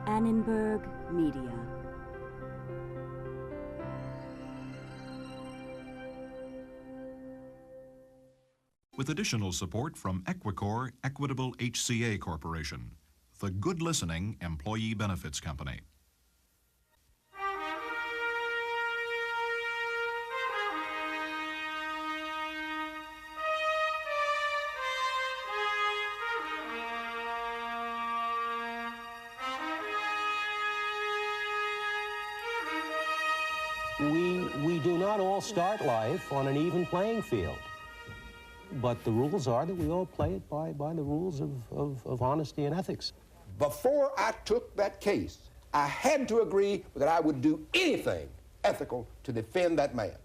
Annenberg Media. With additional support from Equicor Equitable HCA Corporation, the Good Listening Employee Benefits Company. We do not all start life on an even playing field. But the rules are that we all play it by the rules of honesty and ethics. Before I took that case, I had to agree that I would do anything ethical to defend that man.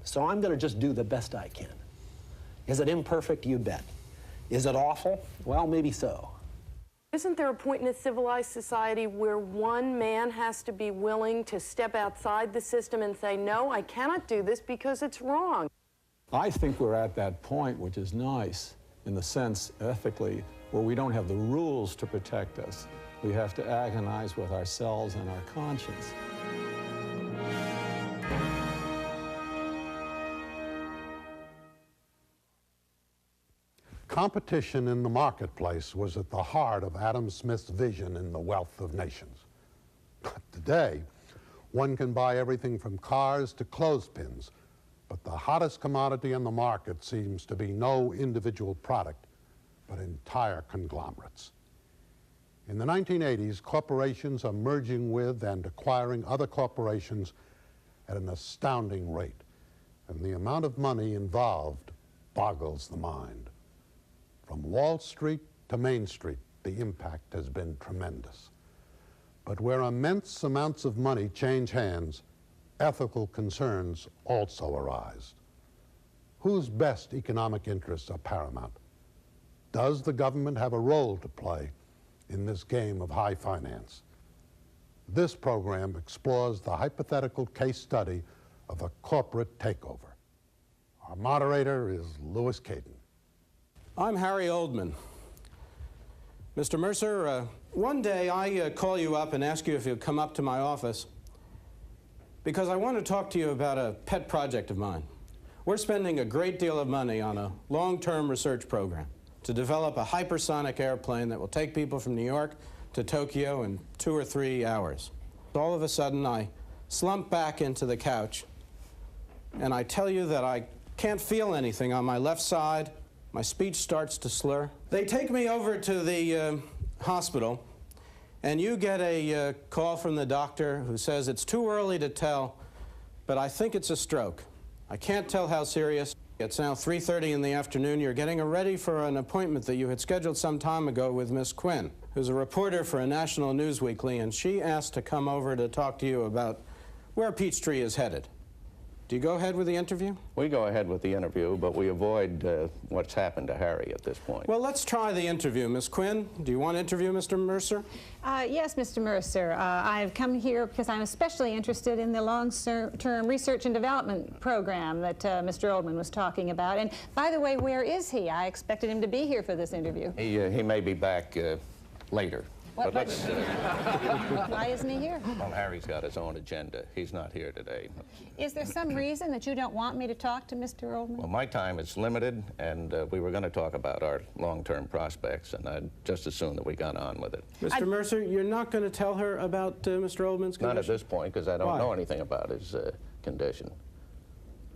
So I'm going to just do the best I can. Is it imperfect? You bet. Is it awful? Well, maybe so. Isn't there a point in a civilized society where one man has to be willing to step outside the system and say, no, I cannot do this because it's wrong? I think we're at that point, which is nice in the sense, ethically, where we don't have the rules to protect us. We have to agonize with ourselves and our conscience. Competition in the marketplace was at the heart of Adam Smith's vision in The Wealth of Nations. But today, one can buy everything from cars to clothespins, but the hottest commodity in the market seems to be no individual product, but entire conglomerates. In the 1980s, corporations are merging with and acquiring other corporations at an astounding rate, and the amount of money involved boggles the mind. From Wall Street to Main Street, the impact has been tremendous. But where immense amounts of money change hands, ethical concerns also arise. Whose best economic interests are paramount? Does the government have a role to play in this game of high finance? This program explores the hypothetical case study of a corporate takeover. Our moderator is Louis Caden. I'm Harry Oldman. Mr. Mercer, one day I call you up and ask you if you'll come up to my office because I want to talk to you about a pet project of mine. We're spending a great deal of money on a long-term research program to develop a hypersonic airplane that will take people from New York to Tokyo in 2 or 3 hours. All of a sudden, I slump back into the couch, and I tell you that I can't feel anything on my left side. My speech starts to slur. They take me over to the hospital, and you get a call from the doctor who says it's too early to tell, but I think it's a stroke. I can't tell how serious. It's now 3:30 in the afternoon. You're getting ready for an appointment that you had scheduled some time ago with Miss Quinn, who's a reporter for a national news weekly, and she asked to come over to talk to you about where Peachtree is headed. Do you go ahead with the interview? We go ahead with the interview, but we avoid what's happened to Harry at this point. Well, let's try the interview. Miss Quinn, do you want to interview Mr. Mercer? Yes, Mr. Mercer. I've come here because I'm especially interested in the long-term research and development program that Mr. Oldman was talking about. And by the way, where is he? I expected him to be here for this interview. He may be back later. But why isn't he here? Well, Harry's got his own agenda. He's not here today. Is there some reason that you don't want me to talk to Mr. Oldman? Well, my time is limited, and we were going to talk about our long-term prospects, and I'd just as soon that we got on with it. Mr. Mercer, you're not going to tell her about Mr. Oldman's condition? Not at this point, because I don't know anything about his condition.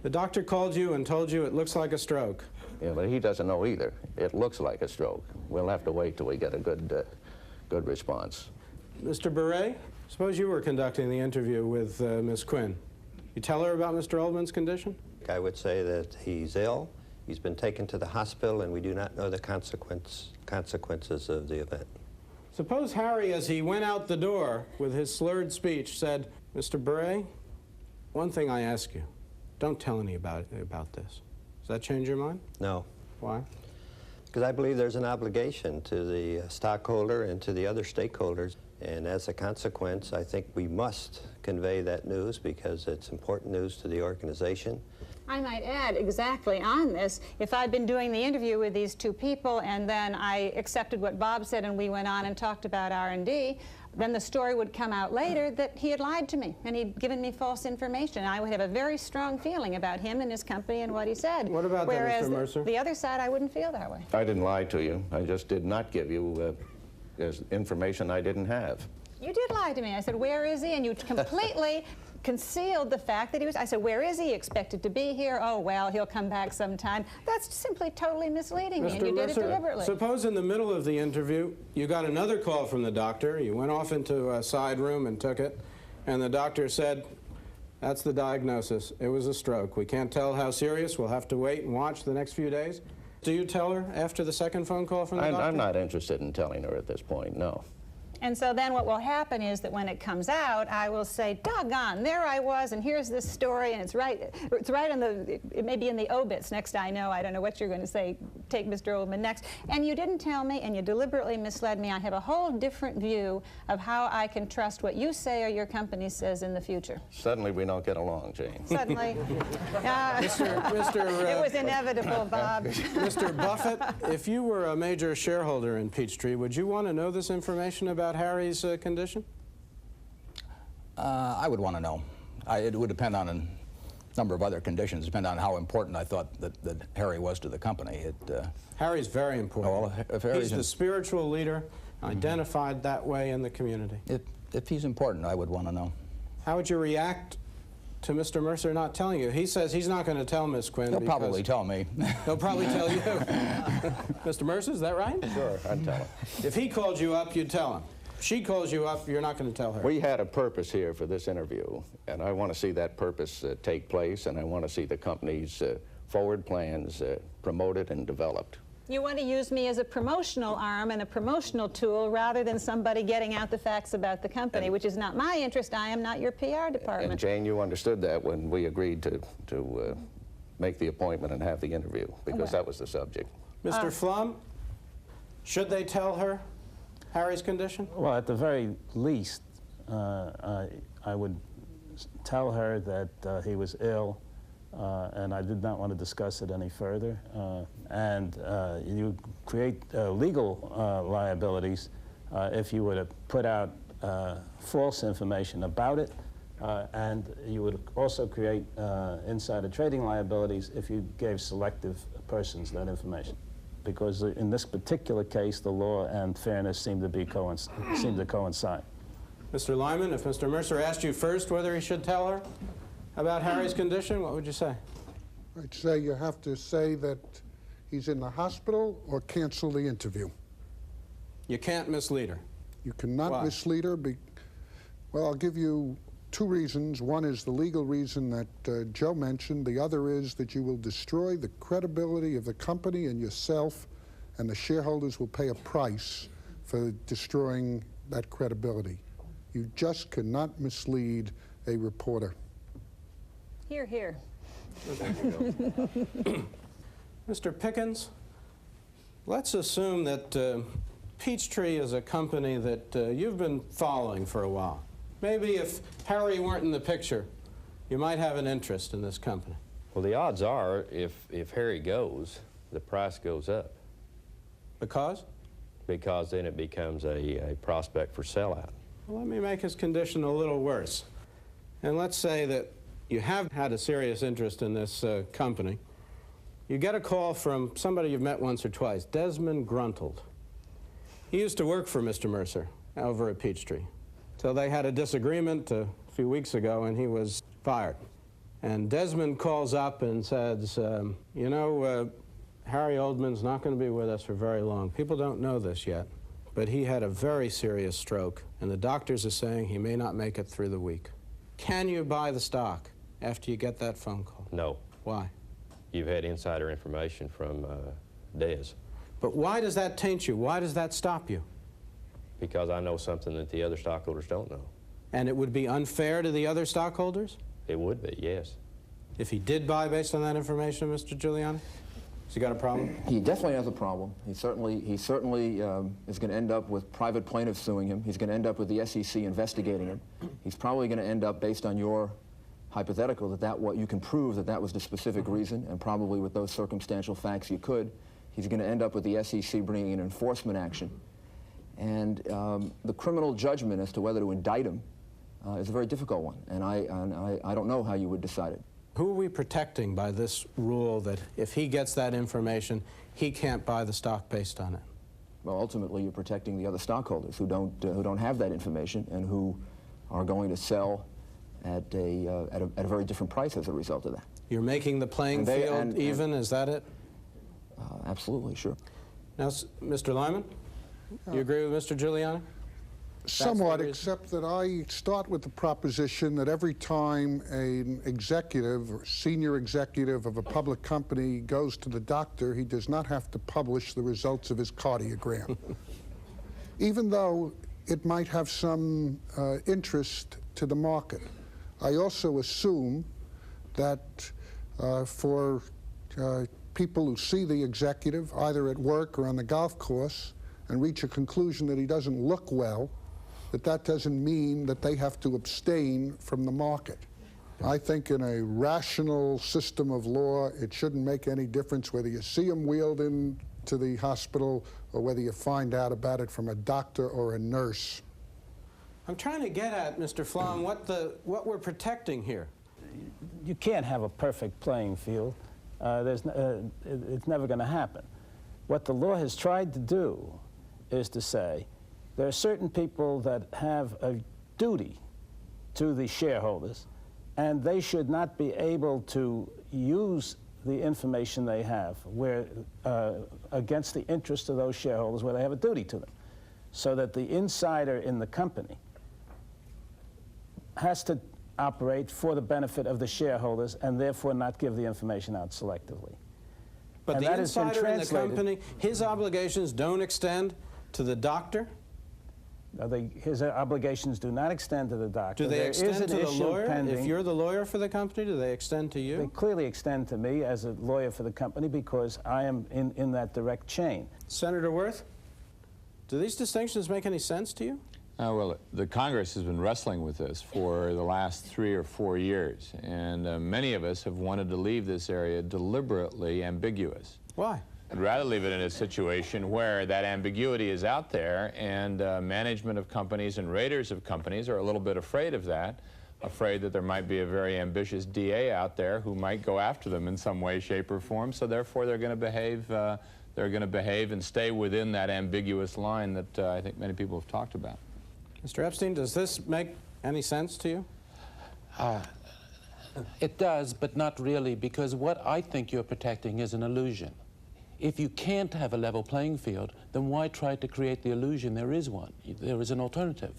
The doctor called you and told you it looks like a stroke. Yeah, but he doesn't know either. It looks like a stroke. We'll have to wait till we get a good response. Mr. Beret, suppose you were conducting the interview with Ms. Quinn. You tell her about Mr. Oldman's condition? I would say that he's ill. He's been taken to the hospital, and we do not know the consequences of the event. Suppose Harry, as he went out the door with his slurred speech, said, Mr. Beret, one thing I ask you, don't tell anybody about this. Does that change your mind? No. Why? Because I believe there's an obligation to the stockholder and to the other stakeholders. And as a consequence, I think we must convey that news because it's important news to the organization. I might add exactly on this, if I'd been doing the interview with these two people and then I accepted what Bob said and we went on and talked about R&D, then the story would come out later that he had lied to me and he'd given me false information. I would have a very strong feeling about him and his company and what he said. What about that, Mr. Mercer? Whereas the other side, I wouldn't feel that way. I didn't lie to you. I just did not give you information I didn't have. You did lie to me. I said, where is he? And you completely concealed the fact that he was. I said, where is he? Expected to be here. Oh, well, he'll come back sometime. That's simply totally misleading me, and you did it deliberately. Suppose in the middle of the interview, you got another call from the doctor. You went off into a side room and took it, and the doctor said, that's the diagnosis. It was a stroke. We can't tell how serious. We'll have to wait and watch the next few days. Do you tell her after the second phone call from the doctor? I'm not interested in telling her at this point, no. And so then what will happen is that when it comes out, I will say, doggone, there I was, and here's this story, and it's right in the, it may be in the obits next I know. I don't know what you're going to say, take Mr. Oldman next. And you didn't tell me, and you deliberately misled me. I have a whole different view of how I can trust what you say or your company says in the future. Suddenly we don't get along, Jane. Suddenly. It was inevitable, Bob. Mr. Buffett, if you were a major shareholder in Peachtree, would you want to know this information about Harry's condition? I would want to know. It would depend on a number of other conditions, depend on how important I thought that Harry was to the company. Harry's very important. Well, he's the spiritual leader, identified that way in the community. If he's important, I would want to know. How would you react to Mr. Mercer not telling you? He says he's not going to tell Miss Quinn. He'll probably tell me. He'll probably tell you. Mr. Mercer, is that right? Sure, I'd tell him. If he called you up, you'd tell him. If she calls you up, you're not going to tell her. We had a purpose here for this interview, and I want to see that purpose take place, and I want to see the company's forward plans promoted and developed. You want to use me as a promotional arm and a promotional tool rather than somebody getting out the facts about the company, which is not my interest. I am not your PR department. And Jane, you understood that when we agreed to make the appointment and have the interview, because that was the subject. Mr. Flum, should they tell her Harry's condition? Well, at the very least, I would tell her that he was ill, and I did not want to discuss it any further. And you create legal liabilities if you were to put out false information about it, and you would also create insider trading liabilities if you gave selective persons that information. Because in this particular case, the law and fairness seem to coincide. Mr. Lyman, if Mr. Mercer asked you first whether he should tell her about Harry's condition, what would you say? I'd say you have to say that he's in the hospital or cancel the interview. You can't mislead her. You cannot Why? mislead her. Well, I'll give you two reasons. One is the legal reason that Joe mentioned. The other is that you will destroy the credibility of the company and yourself, and the shareholders will pay a price for destroying that credibility. You just cannot mislead a reporter. Hear, hear. Mr. Pickens, let's assume that Peachtree is a company that you've been following for a while. Maybe if Harry weren't in the picture, you might have an interest in this company. Well, the odds are if Harry goes, the price goes up. Because? Because then it becomes a prospect for sellout. Well, let me make his condition a little worse. And let's say that you have had a serious interest in this company. You get a call from somebody you've met once or twice, Desmond Gruntold. He used to work for Mr. Mercer over at Peachtree. So they had a disagreement a few weeks ago, and he was fired. And Desmond calls up and says, you know, Harry Oldman's not going to be with us for very long. People don't know this yet, but he had a very serious stroke, and the doctors are saying he may not make it through the week. Can you buy the stock after you get that phone call? No. Why? You've had insider information from Des. But why does that taint you? Why does that stop you? Because I know something that the other stockholders don't know. And it would be unfair to the other stockholders? It would be, yes. If he did buy based on that information, Mr. Giuliani? Has he got a problem? He definitely has a problem. He certainly is going to end up with private plaintiffs suing him. He's going to end up with the SEC investigating him. He's probably going to end up, based on your hypothetical, that what you can prove that was the specific reason, and probably with those circumstantial facts you could. He's going to end up with the SEC bringing an enforcement action. And the criminal judgment as to whether to indict him is a very difficult one, and I don't know how you would decide it. Who are we protecting by this rule that if he gets that information, he can't buy the stock based on it? Well, ultimately, you're protecting the other stockholders who don't have that information and who are going to sell at a very different price as a result of that. You're making the playing field even, is that it? Absolutely, sure. Now, Mr. Lyman, you agree with Mr. Giuliani? Somewhat, except that I start with the proposition that every time an executive or senior executive of a public company goes to the doctor, he does not have to publish the results of his cardiogram. Even though it might have some interest to the market. I also assume that for people who see the executive, either at work or on the golf course, and reach a conclusion that he doesn't look well, that doesn't mean that they have to abstain from the market. I think in a rational system of law, it shouldn't make any difference whether you see him wheeled into the hospital or whether you find out about it from a doctor or a nurse. I'm trying to get at, Mr. Flom, what we're protecting here. You can't have a perfect playing field. It's never going to happen. What the law has tried to do is to say there are certain people that have a duty to the shareholders, and they should not be able to use the information they have against the interest of those shareholders where they have a duty to them. So that the insider in the company has to operate for the benefit of the shareholders and therefore not give the information out selectively. But the insider in the company, his obligations don't extend to the doctor? His obligations do not extend to the doctor. Do they extend to the lawyer? If you're the lawyer for the company, do they extend to you? They clearly extend to me as a lawyer for the company because I am in that direct chain. Senator Wirth, do these distinctions make any sense to you? Well, the Congress has been wrestling with this for the last 3 or 4 years, and many of us have wanted to leave this area deliberately ambiguous. Why? I'd rather leave it in a situation where that ambiguity is out there and management of companies and raters of companies are a little bit afraid of that, afraid that there might be a very ambitious DA out there who might go after them in some way, shape, or form, so therefore they're going to behave and stay within that ambiguous line that I think many people have talked about. Mr. Epstein, does this make any sense to you? It does, but not really, because what I think you're protecting is an illusion. If you can't have a level playing field, then why try to create the illusion there is one? There is an alternative.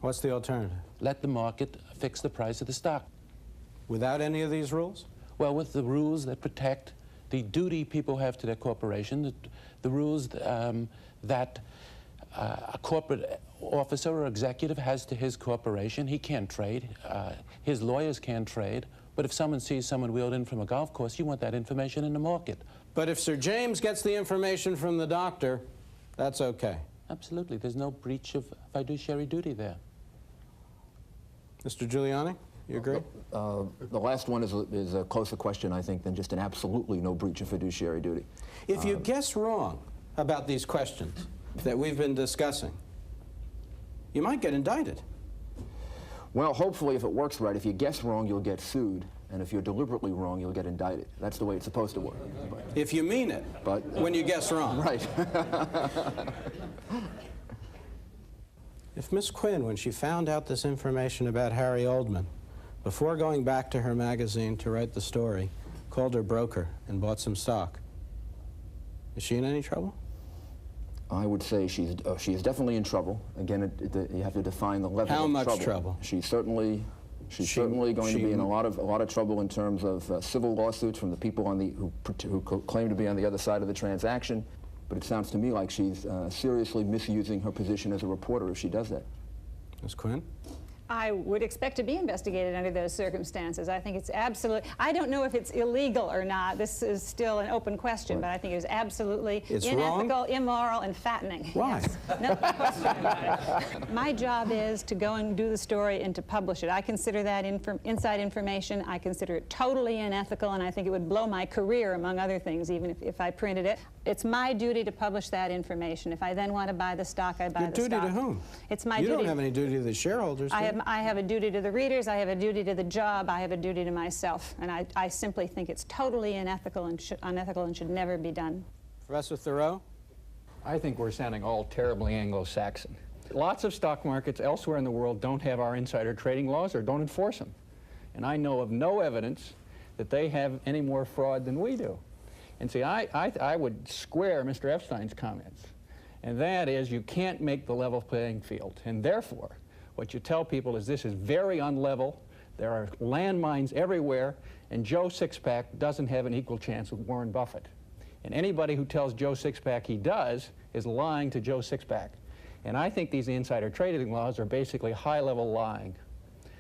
What's the alternative? Let the market fix the price of the stock. Without any of these rules? Well, with the rules that protect the duty people have to their corporation, the rules that a corporate officer or executive has to his corporation. He can't trade. His lawyers can't trade. But if someone sees someone wheeled in from a golf course, you want that information in the market. But if Sir James gets the information from the doctor, that's okay. Absolutely. There's no breach of fiduciary duty there. Mr. Giuliani, you agree? The last one is a closer question, I think, than just an absolutely no breach of fiduciary duty. If you guess wrong about these questions that we've been discussing, you might get indicted. Well, hopefully, if it works right, if you guess wrong, you'll get sued. And if you're deliberately wrong, you'll get indicted. That's the way it's supposed to work. If you mean it, but when you guess wrong. Right. If Miss Quinn, when she found out this information about Harry Oldman, before going back to her magazine to write the story, called her broker and bought some stock, is she in any trouble? I would say she is definitely in trouble. Again, you have to define the level of trouble. How much trouble? She's certainly going to be in a lot of trouble in terms of civil lawsuits from the people who claim to be on the other side of the transaction. But it sounds to me like she's seriously misusing her position as a reporter if she does that. Ms. Quinn? I would expect to be investigated under those circumstances. I think it's absolute. I don't know if it's illegal or not. This is still an open question, but I think it is absolutely unethical, wrong? immoral, and fattening. Why? Yes. No question about it. My job is to go and do the story and to publish it. I consider that inside information. I consider it totally unethical, and I think it would blow my career, among other things, even if I printed it. It's my duty to publish that information. If I then want to buy the stock, I buy the stock. Your duty to whom? It's my duty. duty. You don't have any duty to the shareholders, do you? I have a duty to the readers, I have a duty to the job, I have a duty to myself, and I simply think it's totally unethical and should never be done. Professor Thoreau? I think we're sounding all terribly Anglo-Saxon. Lots of stock markets elsewhere in the world don't have our insider trading laws or don't enforce them. And I know of no evidence that they have any more fraud than we do. And see, I would square Mr. Epstein's comments, and that is you can't make the level playing field, and therefore what you tell people is this is very unlevel, there are landmines everywhere, and Joe Sixpack doesn't have an equal chance with Warren Buffett. And anybody who tells Joe Sixpack he does is lying to Joe Sixpack. And I think these insider trading laws are basically high-level lying.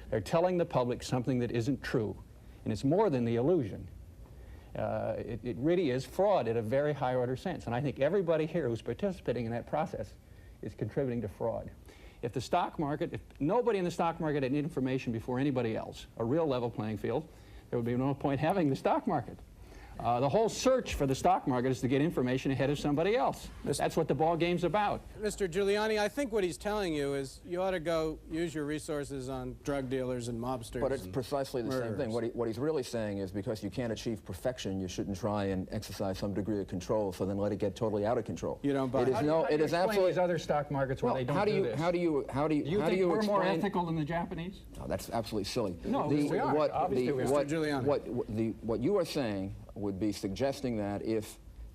They're telling the public something that isn't true, and it's more than the illusion. It really is fraud in a very high-order sense, and I think everybody here who's participating in that process is contributing to fraud. If the stock market, if nobody in the stock market had information before anybody else, a real level playing field, there would be no point having the stock market. The whole search for the stock market is to get information ahead of somebody else. That's what the ball game's about. Mr. Giuliani, I think what he's telling you is you ought to go use your resources on drug dealers and mobsters. But it's precisely the same thing. What he's really saying is because you can't achieve perfection, you shouldn't try and exercise some degree of control, so then let it get totally out of control. You don't buy it. It is absolutely these other stock markets where they don't do this. How do you we're more explain? ethical than the Japanese? No, that's absolutely silly. No, we are. Obviously we are. Mr. Giuliani. What you are saying would be suggesting that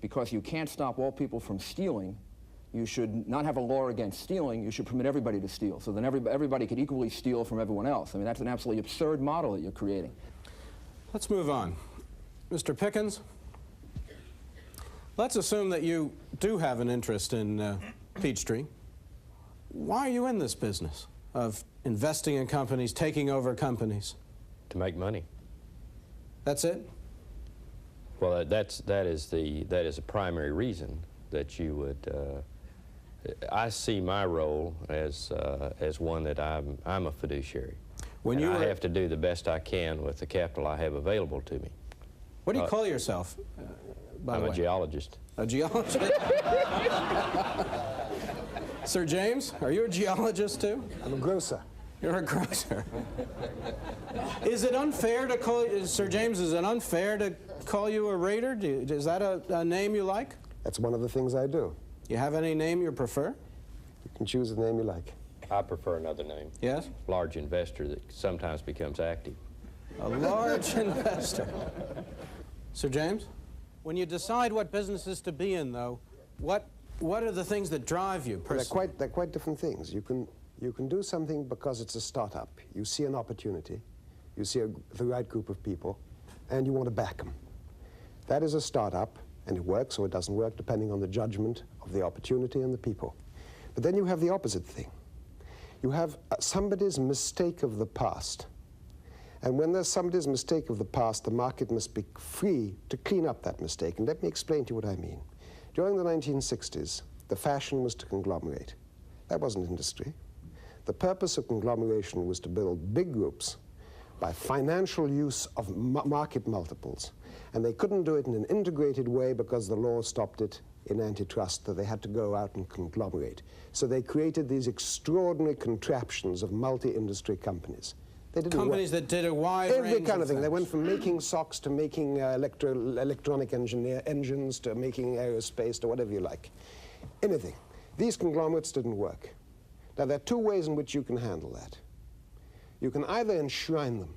because you can't stop all people from stealing, you should not have a law against stealing, you should permit everybody to steal. So then everybody could equally steal from everyone else. I mean, that's an absolutely absurd model that you're creating. Let's move on. Mr. Pickens, let's assume that you do have an interest in Peachtree. Why are you in this business of investing in companies, taking over companies? To make money. That's it? Well, that is a primary reason that you would. I see my role as one that I'm a fiduciary. I have to do the best I can with the capital I have available to me. What do you call yourself? I'm a geologist. A geologist? Sir James, are you a geologist too? I'm a grocer. You're a grocer. Is it unfair to call you, Sir James, is it unfair to call you a raider? Is that a name you like? That's one of the things I do. You have any name you prefer? You can choose a name you like. I prefer another name. Yes? Large investor that sometimes becomes active. A large investor. Sir James, when you decide what businesses to be in, though, what are the things that drive you personally? They're quite different things. You can do something because it's a startup. You see an opportunity, you see the right group of people, and you want to back them. That is a startup, and it works or it doesn't work depending on the judgment of the opportunity and the people. But then you have the opposite thing. You have somebody's mistake of the past. And when there's somebody's mistake of the past, the market must be free to clean up that mistake. And let me explain to you what I mean. During the 1960s, the fashion was to conglomerate. That wasn't industry. The purpose of conglomeration was to build big groups by financial use of market multiples. And they couldn't do it in an integrated way because the law stopped it in antitrust, that they had to go out and conglomerate. So they created these extraordinary contraptions of multi-industry companies. They didn't companies that did a wide range every kind of thing. things. They went from making socks to making electronic engines to making aerospace to whatever you like. Anything. These conglomerates didn't work. Now, there are two ways in which you can handle that. You can either enshrine them,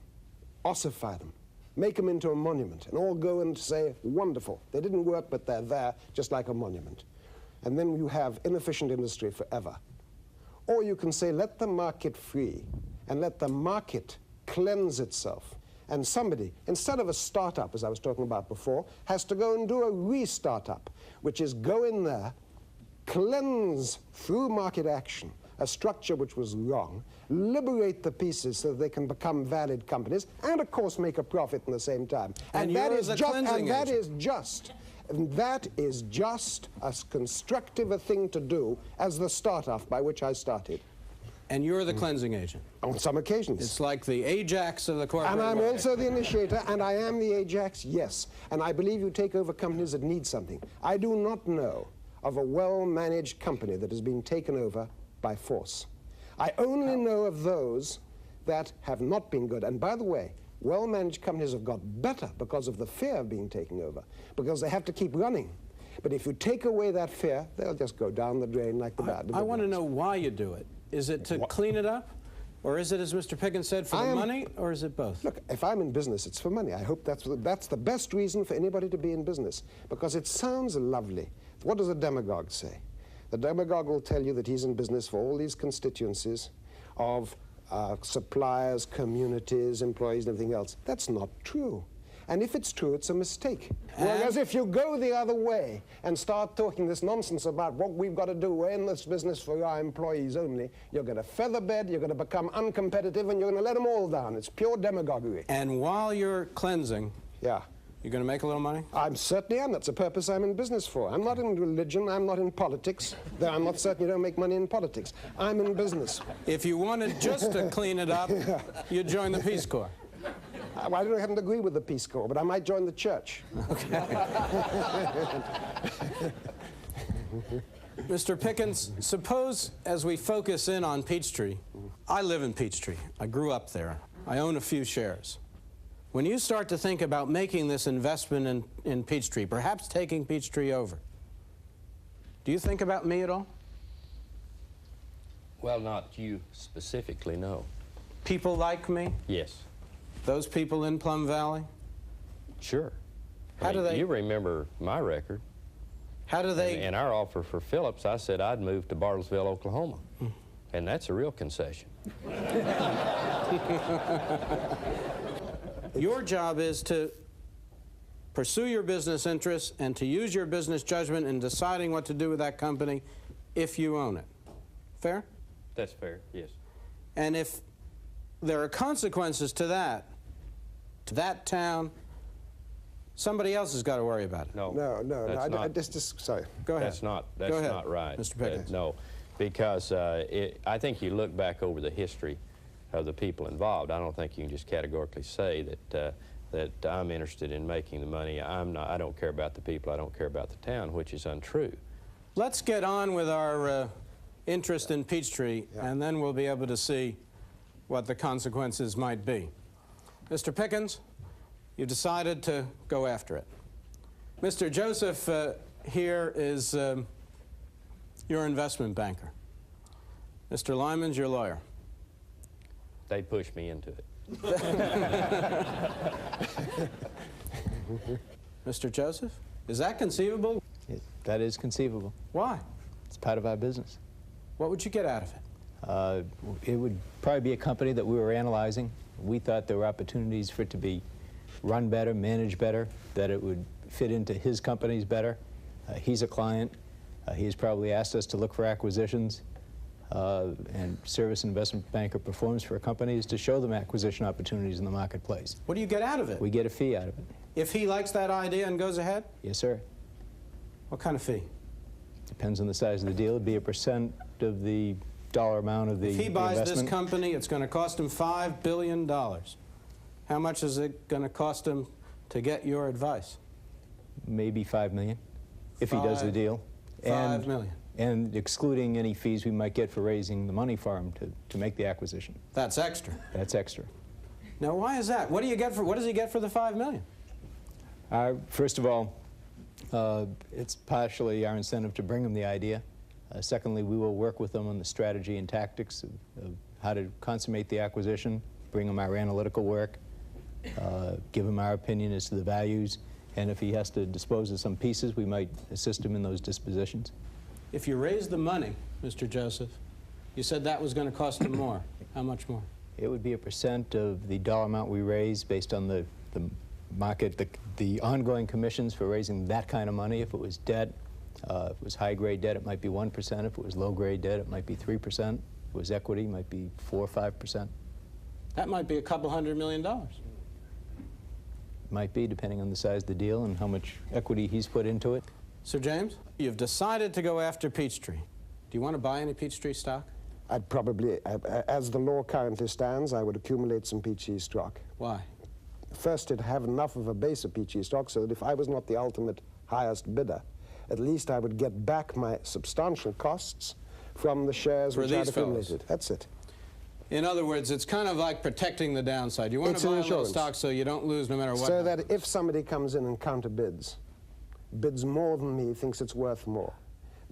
ossify them, make them into a monument, and all go and say, wonderful, they didn't work, but they're there, just like a monument. And then you have inefficient industry forever. Or you can say, let the market free, and let the market cleanse itself. And somebody, instead of a startup, as I was talking about before, has to go and do a re-startup, which is go in there, cleanse through market action, a structure which was wrong, liberate the pieces so that they can become valid companies, and of course make a profit at the same time. And that you're is the just, cleansing and that agent. is just. And that is just as constructive a thing to do as the start-off by which I started. And you're the cleansing agent? On some occasions. It's like the Ajax of the corporate And I'm world. also the initiator, and I am the Ajax, yes. And I believe you take over companies that need something. I do not know of a well-managed company that has been taken over by force. I only know of those that have not been good. And by the way, well-managed companies have got better because of the fear of being taken over, because they have to keep running. But if you take away that fear, they'll just go down the drain like the bad. I want to know why you do it. Is it to clean it up? Or is it, as Mr. Pickens said, for the money? Or is it both? Look, if I'm in business, it's for money. I hope that's the best reason for anybody to be in business, because it sounds lovely. What does a demagogue say? The demagogue will tell you that he's in business for all these constituencies of suppliers, communities, employees, and everything else. That's not true. And if it's true, it's a mistake. Whereas if you go the other way and start talking this nonsense about what we've got to do, we're in this business for our employees only, you're going to featherbed, you're going to become uncompetitive, and you're going to let them all down. It's pure demagoguery. And while you're cleansing, yeah, you're going to make a little money? I certainly am. That's the purpose I'm in business for. I'm not in religion. I'm not in politics. Though I'm not certain you don't make money in politics. I'm in business. If you wanted just to clean it up, you'd join the Peace Corps. I don't happen to agree with the Peace Corps, but I might join the church. Okay. Mr. Pickens, suppose as we focus in on Peachtree, I live in Peachtree. I grew up there. I own a few shares. When you start to think about making this investment in Peachtree, perhaps taking Peachtree over, do you think about me at all? Well, not you specifically, no. People like me? Yes. Those people in Plum Valley? Sure. How do they... You remember my record. How do they... In our offer for Phillips, I said I'd move to Bartlesville, Oklahoma. And that's a real concession. Your job is to pursue your business interests and to use your business judgment in deciding what to do with that company if you own it. Fair? That's fair, yes. And if there are consequences to that town, somebody else has got to worry about it. No. No, sorry. Go ahead. That's not right. Mr. Pickens. No, because I think you look back over the history of the people involved. I don't think you can just categorically say that I'm interested in making the money. I don't care about the people. I don't care about the town, which is untrue. Let's get on with our interest in Peachtree, and then we'll be able to see what the consequences might be. Mr. Pickens, you decided to go after it. Mr. Joseph here is your investment banker. Mr. Lyman's your lawyer. They pushed me into it. Mr. Joseph, is that conceivable? That is conceivable. Why? It's part of our business. What would you get out of it? It would probably be a company that we were analyzing. We thought there were opportunities for it to be run better, managed better, that it would fit into his companies better. He's a client. He's probably asked us to look for acquisitions, and service investment banker performs for companies to show them acquisition opportunities in the marketplace. What do you get out of it? We get a fee out of it. If he likes that idea and goes ahead? Yes, sir. What kind of fee? Depends on the size of the deal. It'd be a % of the dollar amount of the If he buys investment. this company, it's going to cost him $5 billion. How much is it going to cost him to get your advice? Maybe $5 million, if he does the deal. $5 million. And excluding any fees we might get for raising the money for him to make the acquisition. That's extra. That's extra. Now, why is that? What do you get for? What does he get for the $5 million? First of all, it's partially our incentive to bring him the idea. Secondly, we will work with them on the strategy and tactics of how to consummate the acquisition, bring him our analytical work, give him our opinion as to the values, and if he has to dispose of some pieces, we might assist him in those dispositions. If you raise the money, Mr. Joseph, you said that was going to cost him more. How much more? It would be a % of the dollar amount we raise based on the market, the ongoing commissions for raising that kind of money. If it was debt, If it was high-grade debt, it might be 1%. If it was low-grade debt, it might be 3%. If it was equity, it might be 4 or 5%. That might be a couple $100 million. Might be, depending on the size of the deal and how much equity he's put into it. Sir James, you've decided to go after Peachtree. Do you want to buy any Peachtree stock? I'd probably, as the law currently stands, I would accumulate some Peachtree stock. Why? First, it'd have enough of a base of Peachtree stock so that if I was not the ultimate highest bidder, at least I would get back my substantial costs from the shares which I'd accumulated. That's it. In other words, it's kind of like protecting the downside. You want to buy a little stock so you don't lose no matter what. So that if somebody comes in and counterbids, bids more than me, thinks it's worth more,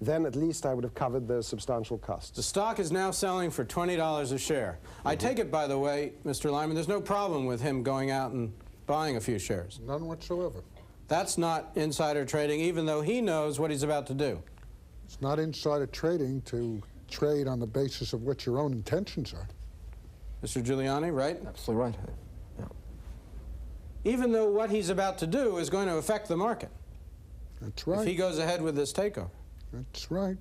then at least I would have covered those substantial costs. The stock is now selling for $20 a share. I take it, by the way, Mr. Lyman, there's no problem with him going out and buying a few shares. None whatsoever. That's not insider trading, even though he knows what he's about to do. It's not insider trading to trade on the basis of what your own intentions are. Mr. Giuliani, right? Absolutely right. Yeah. Even though what he's about to do is going to affect the market. That's right. If he goes ahead with this takeover. That's right.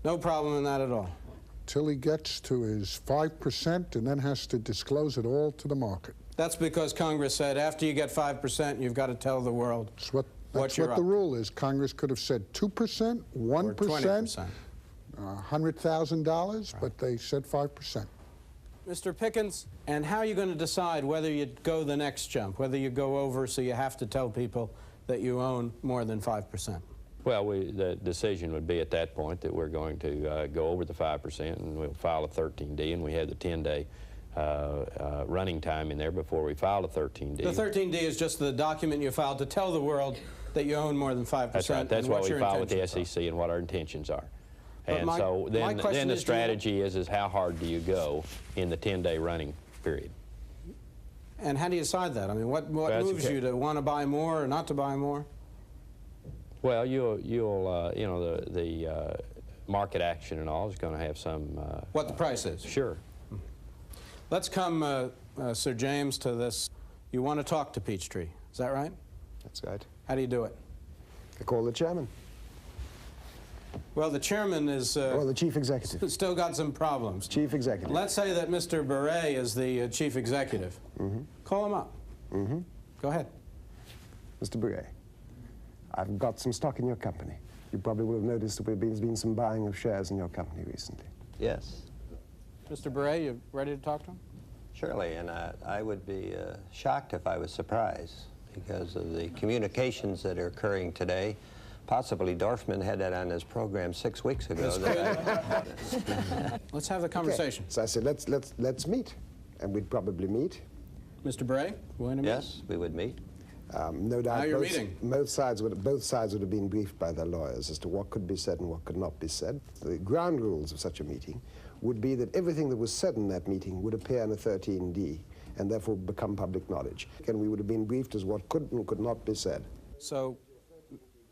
No problem in that at all. Till he gets to his 5% and then has to disclose it all to the market. That's because Congress said after you get 5%, you've got to tell the world that's what the rule is. Congress could have said 2%, 1%, $100,000, but they said 5%. Mr. Pickens, and how are you going to decide whether you go the next jump, whether you go over so you have to tell people that you own more than 5%? Well, the decision would be at that point that we're going to go over the 5%, and we'll file a 13D, and we have the 10-day running time in there before we file a 13D. The 13D is just the document you filed to tell the world that you own more than 5%. That's right. That's what we file with the SEC and what our intentions are. And so then the strategy is how hard do you go in the 10-day running period. And how do you decide that? I mean, what moves you to want to buy more or not to buy more? Well, you'll you know, the market action and all is going to have some... what the price is? Sure. Let's come, Sir James, to this. You want to talk to Peachtree, is that right? That's right. How do you do it? I call the chairman. Well, the chairman is... well, the chief executive. Still got some problems. Chief executive. Let's say that Mr. Beret is the chief executive. Mm-hmm. Call him up. Mm-hmm. Go ahead. Mr. Beret, I've got some stock in your company. You probably will have noticed that there's been some buying of shares in your company recently. Yes. Mr. Beret, you ready to talk to him? Surely, and I would be shocked if I was surprised because of the communications that are occurring today. Possibly Dorfman had that on his program 6 weeks ago. Let's have the conversation. Okay. So I said, let's meet, and we'd probably meet. Mr. Beret, willing to meet? Yes, we would meet. No doubt. Now you're meeting. Both sides would have been briefed by their lawyers as to what could be said and what could not be said. The ground rules of such a meeting would be that everything that was said in that meeting would appear in a 13D and therefore become public knowledge. And we would have been briefed as what could and could not be said. So,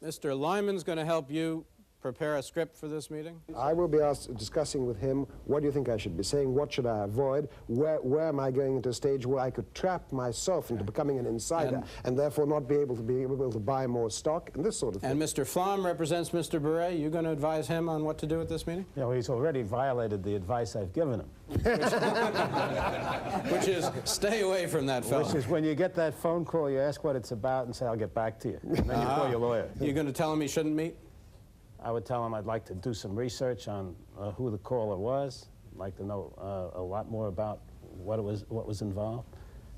Mr. Lyman's going to help you prepare a script for this meeting? I will be discussing with him, what do you think I should be saying, what should I avoid, where am I going into a stage where I could trap myself into becoming an insider and therefore not be able to buy more stock, and this sort of thing. And Mr. Flom represents Mr. Beret. You going to advise him on what to do at this meeting? Yeah, well, he's already violated the advice I've given him. Which is, stay away from that fellow. Which is, when you get that phone call, you ask what it's about and say, I'll get back to you. And then you call your lawyer. You're going to tell him he shouldn't meet? I would tell him I'd like to do some research on who the caller was. I'd like to know a lot more about what was involved.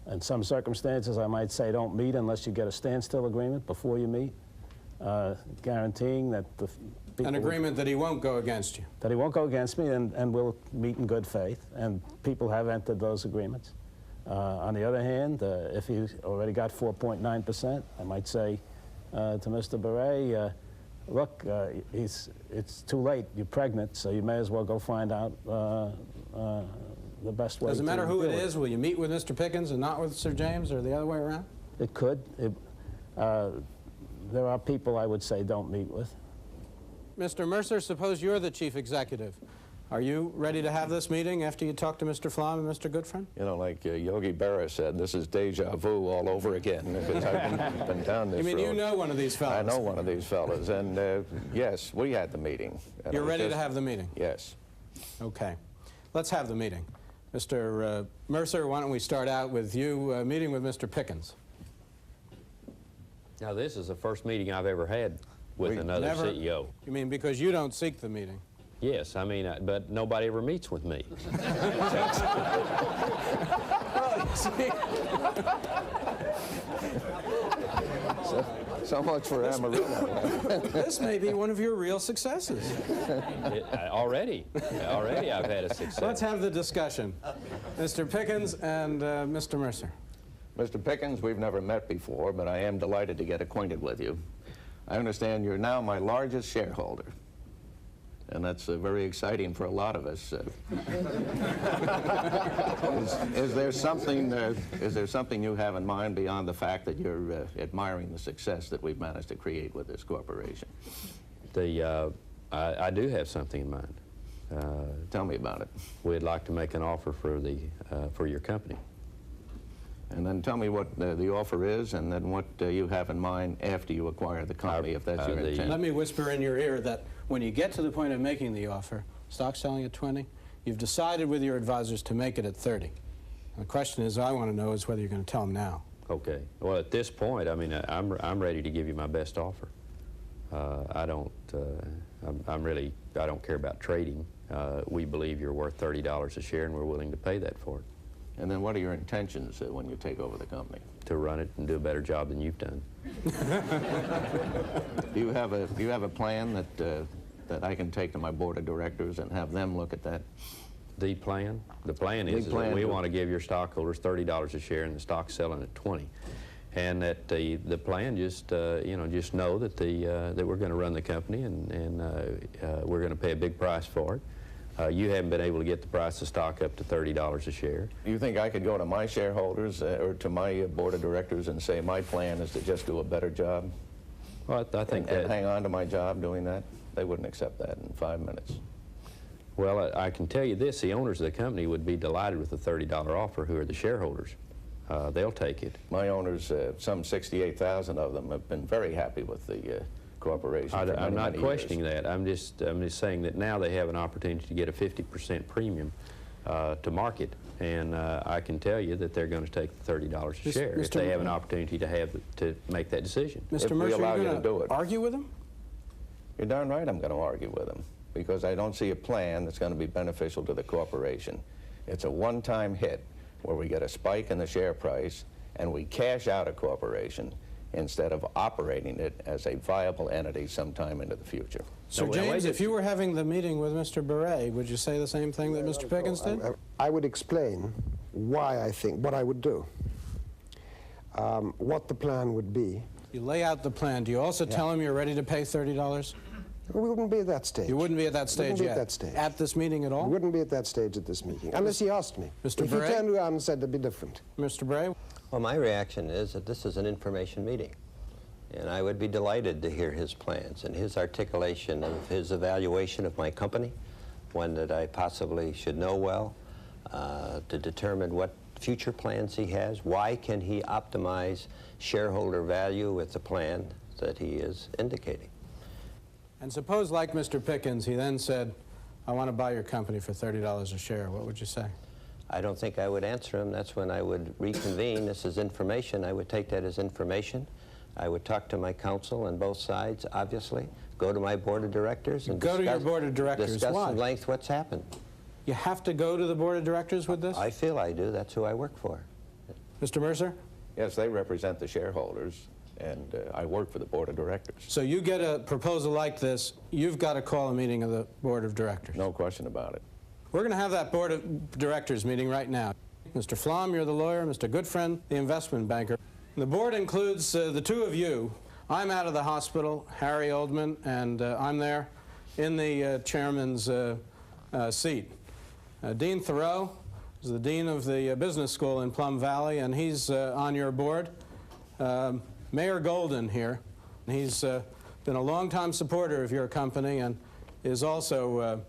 In some circumstances, I might say don't meet unless you get a standstill agreement before you meet, guaranteeing that the people... An agreement that he won't go against you. That he won't go against me and we'll meet in good faith. And people have entered those agreements. On the other hand, if he's already got 4.9%, I might say to Mr. Beret, look, it's too late. You're pregnant, so you may as well go find out the best way. Does it matter who it is? Will you meet with Mr. Pickens and not with Sir James, or the other way around? It could. There are people I would say don't meet with. Mr. Mercer, suppose you're the chief executive. Are you ready to have this meeting after you talk to Mr. Flom and Mr. Goodfriend? You know, like Yogi Berra said, this is deja vu all over again, because I've been down this road. You mean you know one of these fellows? I know one of these fellows, and yes, we had the meeting. You're ready to have the meeting? Yes. Okay. Let's have the meeting. Mr. Mercer, why don't we start out with you meeting with Mr. Pickens? Now, this is the first meeting I've ever had with another CEO. You mean because you don't seek the meeting? Yes, I mean, but nobody ever meets with me. So much for Amarillo. This may be one of your real successes. Already I've had a success. Let's have the discussion. Mr. Pickens and Mr. Mercer. Mr. Pickens, we've never met before, but I am delighted to get acquainted with you. I understand you're now my largest shareholder, and that's very exciting for a lot of us. Is there something you have in mind beyond the fact that you're admiring the success that we've managed to create with this corporation? I do have something in mind. Tell me about it. We'd like to make an offer for your company. And then tell me what the offer is, and then what you have in mind after you acquire the company, if that's your intent. Let me whisper in your ear that when you get to the point of making the offer, stock selling at 20, you've decided with your advisors to make it at 30. And the question is, I want to know, is whether you're going to tell them now. Okay. Well, at this point, I mean, I'm ready to give you my best offer. I don't care about trading. We believe you're worth $30 a share, and we're willing to pay that for it. And then what are your intentions when you take over the company? To run it and do a better job than you've done. Do you have a plan that I can take to my board of directors and have them look at that? The plan? The plan is that we want to give your stockholders $30 a share, and the stock's selling at 20. And that the plan just just know that that we're going to run the company, and we're going to pay a big price for it. You haven't been able to get the price of stock up to $30 a share. You think I could go to my shareholders or to my board of directors and say my plan is to just do a better job? Well, I think and hang on to my job doing that? They wouldn't accept that in 5 minutes. Well, I can tell you this, the owners of the company would be delighted with the $30 offer, who are the shareholders. They'll take it. My owners, some 68,000 of them, have been very happy with the corporation. I'm not questioning that. I'm just saying that now they have an opportunity to get a 50% premium to market, and I can tell you that they're going to take the $30 a share if they have an opportunity to make that decision. Mr. Mercer, are you going to argue with them? You're darn right I'm going to argue with them, because I don't see a plan that's going to be beneficial to the corporation. It's a one-time hit where we get a spike in the share price and we cash out a corporation instead of operating it as a viable entity sometime into the future. Sir James, if you were having the meeting with Mr. Beret, would you say the same thing that Mr. Pickens did? I would explain why I think, what I would do, what the plan would be. You lay out the plan. Do you also tell him you're ready to pay $30? We wouldn't be at that stage. You wouldn't be at that stage yet? At that stage. At this meeting at all? We wouldn't be at that stage at this meeting, unless he asked me. Mr. If Beret? he turned around and said it'd be different. Mr. Bray? Well, my reaction is that this is an information meeting, and I would be delighted to hear his plans and his articulation of his evaluation of my company, one that I possibly should know well, to determine what future plans he has, why can he optimize shareholder value with the plan that he is indicating. And suppose, like Mr. Pickens, he then said, I want to buy your company for $30 a share. What would you say? I don't think I would answer him. That's when I would reconvene. This is information. I would take that as information. I would talk to my counsel on both sides, obviously. Go to my board of directors and go to your board of directors. Discuss Why? at length what's happened. You have to go to the board of directors with this? I feel I do. That's who I work for. Mr. Mercer? Yes, they represent the shareholders, and I work for the board of directors. So you get a proposal like this, you've got to call a meeting of the board of directors. No question about it. We're going to have that board of directors meeting right now. Mr. Flom, you're the lawyer. Mr. Goodfriend, the investment banker. The board includes the two of you. I'm out of the hospital, Harry Oldman, and I'm there in the chairman's seat. Dean Thoreau is the dean of the business school in Plum Valley, and he's on your board. Mayor Golden here. He's been a longtime supporter of your company and is also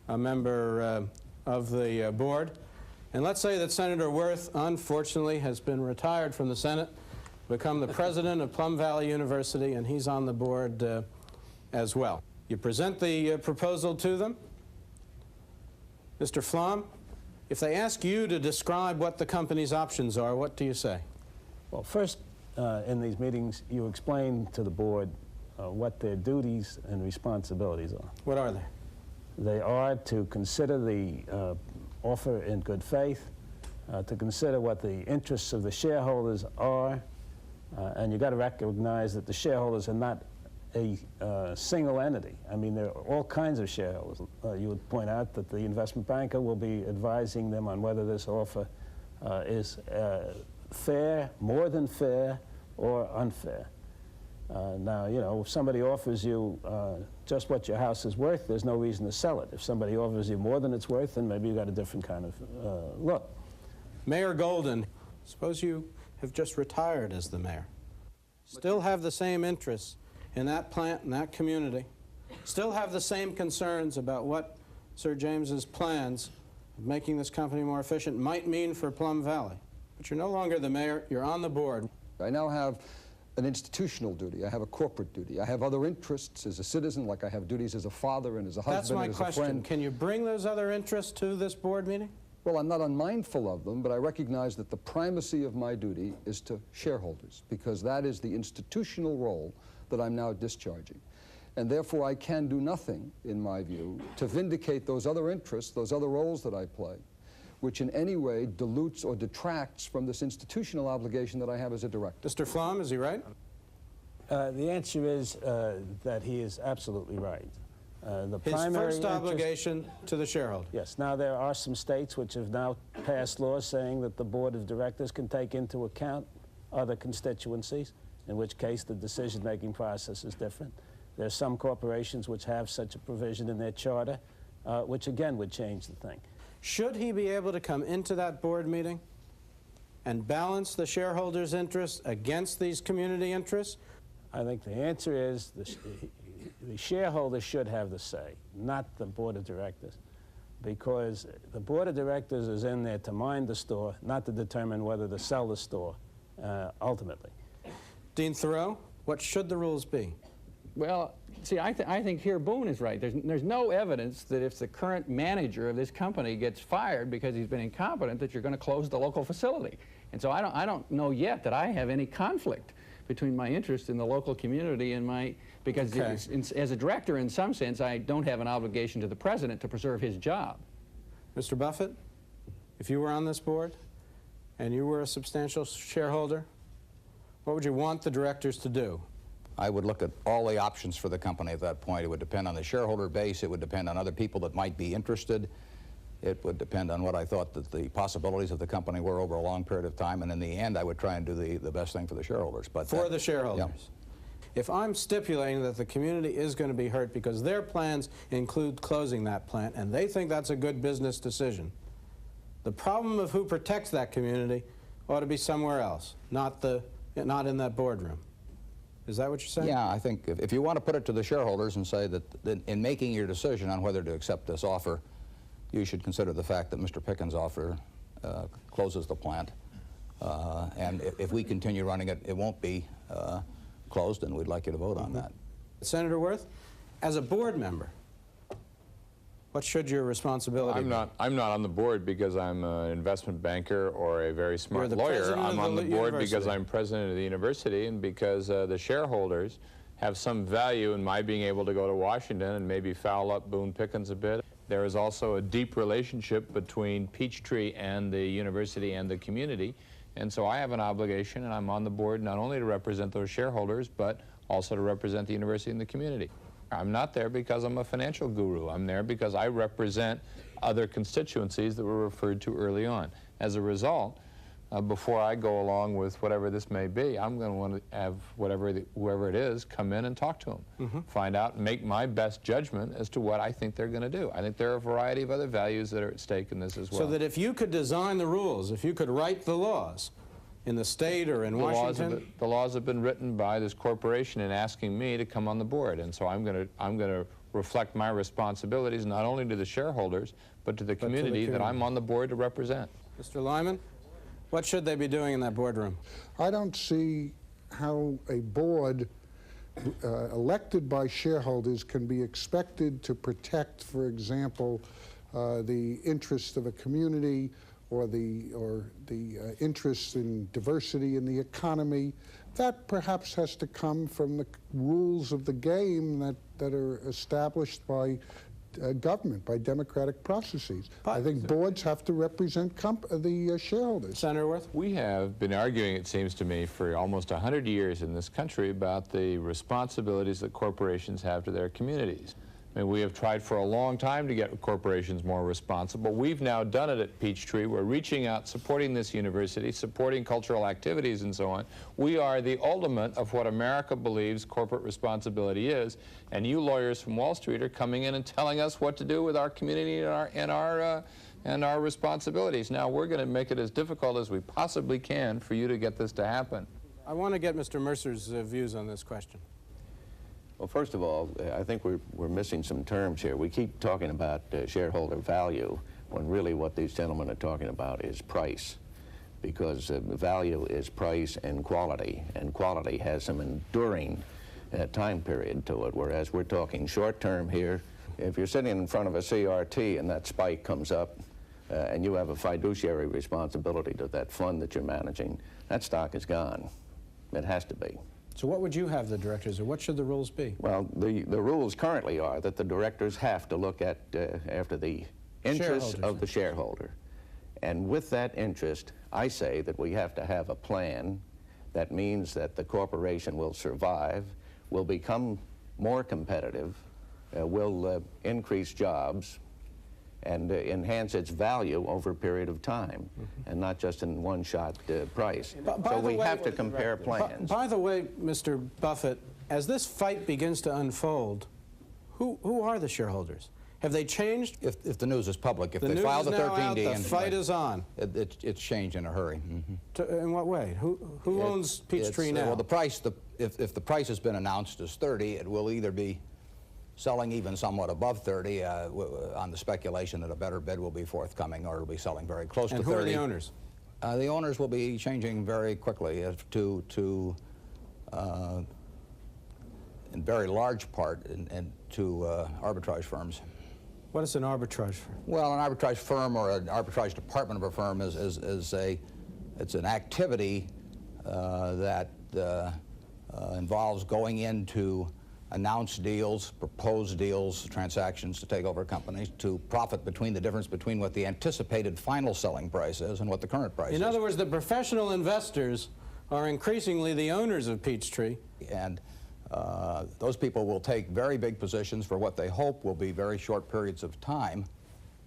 a member of the board. And let's say that Senator Worth, unfortunately, has been retired from the Senate, become the president of Plum Valley University, and he's on the board as well. You present the proposal to them. Mr. Flom, if they ask you to describe what the company's options are, what do you say? Well, first, in these meetings, you explain to the board what their duties and responsibilities are. What are they? They are to consider the offer in good faith, to consider what the interests of the shareholders are, and you've got to recognize that the shareholders are not a single entity. I mean, there are all kinds of shareholders. You would point out that the investment banker will be advising them on whether this offer is fair, more than fair, or unfair. Now, you know, if somebody offers you just what your house is worth, there's no reason to sell it. If somebody offers you more than it's worth, then maybe you've got a different kind of look. Mayor Golden, suppose you have just retired as the mayor. Still have the same interests in that plant and that community. Still have the same concerns about what Sir James's plans of making this company more efficient might mean for Plum Valley. But you're no longer the mayor, you're on the board. I now have an institutional duty. I have a corporate duty. I have other interests as a citizen, like I have duties as a father and as a husband That's my and as question. a friend. Can you bring those other interests to this board meeting? Well, I'm not unmindful of them, but I recognize that the primacy of my duty is to shareholders, because that is the institutional role that I'm now discharging. And therefore, I can do nothing, in my view, to vindicate those other interests, those other roles that I play, which in any way dilutes or detracts from this institutional obligation that I have as a director. Mr. Flom, is he right? The answer is that he is absolutely right. His first obligation to the shareholder. Yes. Now, there are some states which have now passed laws saying that the board of directors can take into account other constituencies, in which case the decision-making process is different. There are some corporations which have such a provision in their charter, which again would change the thing. Should he be able to come into that board meeting and balance the shareholders' interests against these community interests? I think the answer is the shareholders should have the say, not the board of directors, because the board of directors is in there to mind the store, not to determine whether to sell the store ultimately. Dean Thoreau, what should the rules be? Well, see, I think here Boone is right. There's no evidence that if the current manager of this company gets fired because he's been incompetent, that you're going to close the local facility. And so I don't know yet that I have any conflict between my interest in the local community and my, because as a director, in some sense, I don't have an obligation to the president to preserve his job. Mr. Buffett, if you were on this board and you were a substantial shareholder, what would you want the directors to do? I would look at all the options for the company at that point. It would depend on the shareholder base. It would depend on other people that might be interested. It would depend on what I thought that the possibilities of the company were over a long period of time. And in the end, I would try and do the best thing for the shareholders. But for the shareholders. Yeah. If I'm stipulating that the community is going to be hurt because their plans include closing that plant and they think that's a good business decision, the problem of who protects that community ought to be somewhere else, not in that boardroom. Is that what you're saying? Yeah, I think if you want to put it to the shareholders and say that in making your decision on whether to accept this offer, you should consider the fact that Mr. Pickens' offer closes the plant. And if we continue running it, it won't be closed, and we'd like you to vote on that. Senator Worth, as a board member, what should your responsibility be? I'm not on the board because I'm an investment banker or a very smart lawyer. I'm on the board because I'm president of the university and because the shareholders have some value in my being able to go to Washington and maybe foul up Boone Pickens a bit. There is also a deep relationship between Peachtree and the university and the community. And so I have an obligation, and I'm on the board not only to represent those shareholders, but also to represent the university and the community. I'm not there because I'm a financial guru. I'm there because I represent other constituencies that were referred to early on. As a result, before I go along with whatever this may be, I'm going to want to have whoever it is come in and talk to them, find out, and make my best judgment as to what I think they're going to do. I think there are a variety of other values that are at stake in this as well. So that if you could design the rules, if you could write the laws in the state or in Washington, the laws have been written by this corporation in asking me to come on the board, and so I'm going to reflect my responsibilities not only to the shareholders, but to the community that I'm on the board to represent. Mr. Lyman, what should they be doing in that boardroom? I don't see how a board elected by shareholders can be expected to protect, for example, the interests of a community or the interests in diversity in the economy. That perhaps has to come from the rules of the game that are established by government, by democratic processes. I think boards have to represent the shareholders. Senator Worth? We have been arguing, it seems to me, for almost 100 years in this country about the responsibilities that corporations have to their communities. I mean, we have tried for a long time to get corporations more responsible. We've now done it at Peachtree. We're reaching out, supporting this university, supporting cultural activities and so on. We are the ultimate of what America believes corporate responsibility is, and you lawyers from Wall Street are coming in and telling us what to do with our community and our responsibilities. Now, we're going to make it as difficult as we possibly can for you to get this to happen. I want to get Mr. Mercer's views on this question. Well, first of all, I think we're missing some terms here. We keep talking about shareholder value when really what these gentlemen are talking about is price, because value is price and quality has some enduring time period to it, whereas we're talking short-term here. If you're sitting in front of a CRT and that spike comes up and you have a fiduciary responsibility to that fund that you're managing, that stock is gone. It has to be. So what would you have the directors, or what should the rules be? Well, the rules currently are that the directors have to look at after the interests of the shareholder. And with that interest, I say that we have to have a plan that means that the corporation will survive, will become more competitive, will increase jobs, and enhance its value over a period of time, and not just in one-shot price. So we have to compare plans. By the way, Mr. Buffett, as this fight begins to unfold, who are the shareholders? Have they changed? If the news is public, if the they news file is the now 13D, out, the fight is on. It's changed in a hurry. In what way? Who owns Peachtree now? Well, the price, if the price has been announced as 30, it will either be selling even somewhat above 30 on the speculation that a better bid will be forthcoming, or it'll be selling very close to 30. And who are the owners? The owners will be changing very quickly in very large part to arbitrage firms. What is an arbitrage firm? Well, an arbitrage firm or an arbitrage department of a firm it's an activity that involves going into announce deals, propose deals, transactions to take over companies, to profit between the difference between what the anticipated final selling price is and what the current price is. In other words, the professional investors are increasingly the owners of Peachtree. And those people will take very big positions for what they hope will be very short periods of time,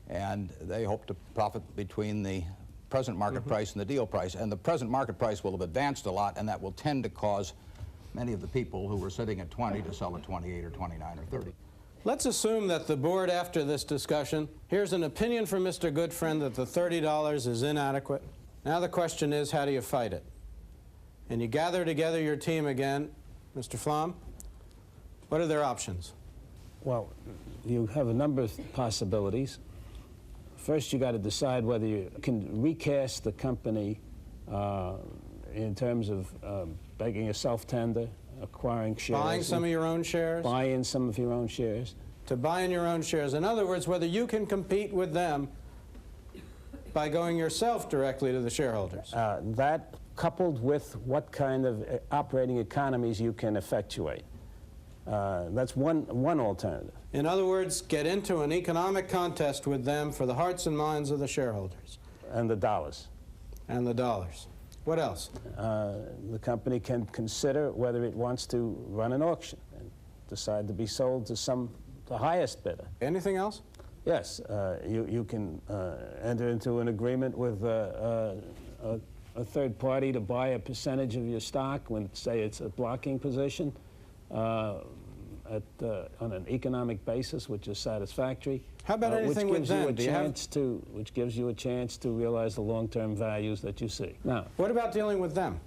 and they hope to profit between the present market price and the deal price. And the present market price will have advanced a lot, and that will tend to cause many of the people who were sitting at 20 to sell at 28 or 29 or 30. Let's assume that the board, after this discussion, here's an opinion from Mr. Goodfriend that the $30 is inadequate. Now the question is, how do you fight it? And you gather together your team again. Mr. Flom, what are their options? Well, you have a number of possibilities. First, you got to decide whether you can recast the company in terms of making a self-tender, acquiring shares. Buying some of your own shares? Buying some of your own shares. To buy in your own shares. In other words, whether you can compete with them by going yourself directly to the shareholders. That coupled with what kind of operating economies you can effectuate. That's one alternative. In other words, get into an economic contest with them for the hearts and minds of the shareholders. And the dollars. And the dollars. What else? The company can consider whether it wants to run an auction and decide to be sold to the highest bidder. Anything else? Yes. You can enter into an agreement with a third party to buy a percentage of your stock when, say, it's a blocking position on an economic basis, which is satisfactory. How about anything with them? Which gives you a chance to realize the long-term values that you see. Now, what about dealing with them?